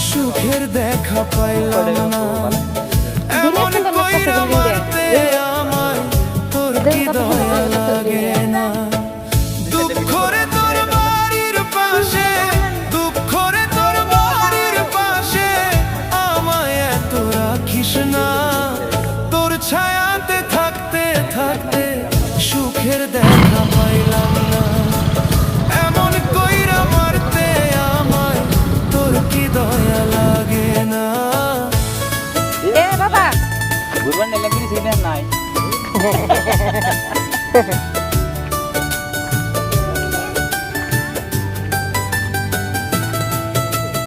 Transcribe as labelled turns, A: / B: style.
A: সুখের দেখা পাইলাম না এমন কইরা মারতে আমায় তোর কি দয়া লাগে না দুঃখরে তোর বাড়ির পাশে দুঃখরে তোর বাড়ির পাশে আমায় এত রাখিস না তোর ছায়াতে থাকতে থাকতে সুখের দেখা পাইলাম না এমন কইরা মারতে আমায় তোর কি দয়া লাগে না
B: এ বাবা
C: ঘুরবার নেই লাগি সিনেমা নাই